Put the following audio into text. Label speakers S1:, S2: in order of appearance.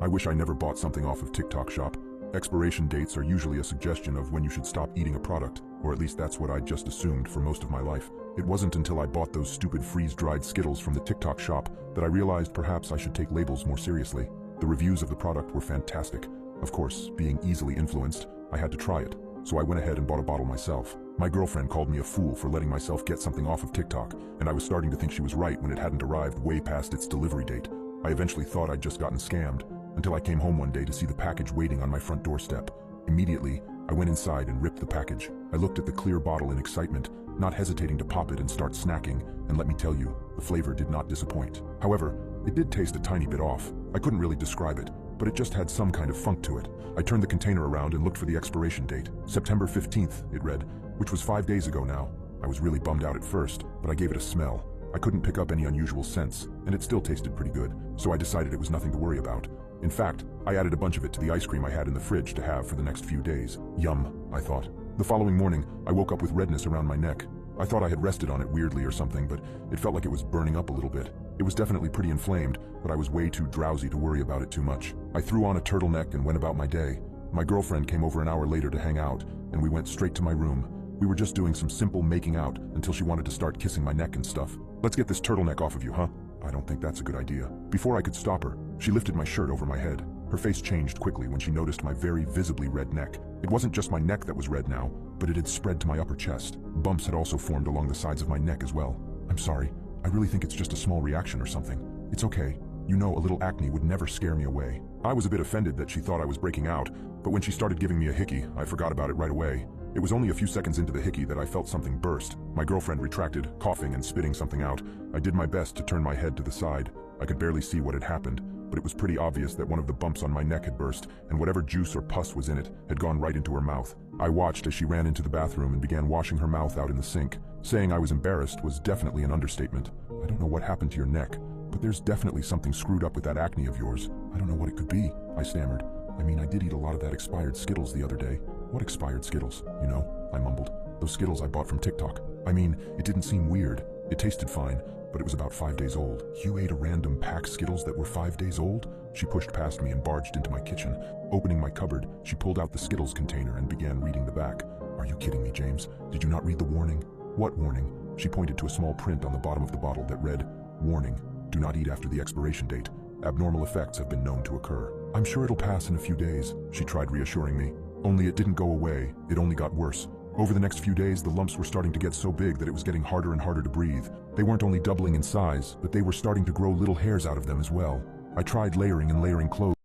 S1: I wish I never bought something off of TikTok Shop. Expiration dates are usually a suggestion of when you should stop eating a product, or at least that's what I just assumed for most of my life. It wasn't until I bought those stupid freeze-dried Skittles from the TikTok Shop that I realized perhaps I should take labels more seriously. The reviews of the product were fantastic. Of course, being easily influenced, I had to try it, so I went ahead and bought a bottle myself. My girlfriend called me a fool for letting myself get something off of TikTok, and I was starting to think she was right when it hadn't arrived way past its delivery date. I eventually thought I'd just gotten scammed, until I came home one day to see the package waiting on my front doorstep. Immediately, I went inside and ripped the package. I looked at the clear bottle in excitement, not hesitating to pop it and start snacking, and let me tell you, the flavor did not disappoint. However, it did taste a tiny bit off. I couldn't really describe it, but it just had some kind of funk to it. I turned the container around and looked for the expiration date. September 15th, it read, which was 5 days ago now. I was really bummed out at first, but I gave it a smell. I couldn't pick up any unusual scents, and it still tasted pretty good, so I decided it was nothing to worry about. In fact, I added a bunch of it to the ice cream I had in the fridge to have for the next few days. Yum, I thought. The following morning, I woke up with redness around my neck. I thought I had rested on it weirdly or something, but it felt like it was burning up a little bit. It was definitely pretty inflamed, but I was way too drowsy to worry about it too much. I threw on a turtleneck and went about my day. My girlfriend came over an hour later to hang out, and we went straight to my room. We were just doing some simple making out until she wanted to start kissing my neck and stuff. "Let's get this turtleneck off of you, huh?" "I don't think that's a good idea." Before I could stop her, she lifted my shirt over my head. Her face changed quickly when she noticed my very visibly red neck. It wasn't just my neck that was red now, but it had spread to my upper chest. Bumps had also formed along the sides of my neck as well. "I'm sorry. I really think it's just a small reaction or something. It's okay. You know, a little acne would never scare me away." I was a bit offended that she thought I was breaking out, but when she started giving me a hickey, I forgot about it right away. It was only a few seconds into the hickey that I felt something burst. My girlfriend retracted, coughing and spitting something out. I did my best to turn my head to the side. I could barely see what had happened, but it was pretty obvious that one of the bumps on my neck had burst, and whatever juice or pus was in it had gone right into her mouth. I watched as she ran into the bathroom and began washing her mouth out in the sink. Saying I was embarrassed was definitely an understatement. "I don't know what happened to your neck, but there's definitely something screwed up with that acne of yours. I don't know what it could be," I stammered. "I mean, I did eat a lot of that expired Skittles the other day." "What expired Skittles?" "You know," I mumbled. "Those Skittles I bought from TikTok. I mean, it didn't seem weird. It tasted fine, but it was about 5 days old." "You ate a random pack Skittles that were 5 days old?" She pushed past me and barged into my kitchen. Opening my cupboard, she pulled out the Skittles container and began reading the back. "Are you kidding me, James? Did you not read the warning?" "What warning?" She pointed to a small print on the bottom of the bottle that read, "Warning, do not eat after the expiration date. Abnormal effects have been known to occur." "I'm sure it'll pass in a few days," she tried reassuring me. Only it didn't go away, it only got worse. Over the next few days, the lumps were starting to get so big that it was getting harder and harder to breathe. They weren't only doubling in size, but they were starting to grow little hairs out of them as well. I tried layering and layering clothes.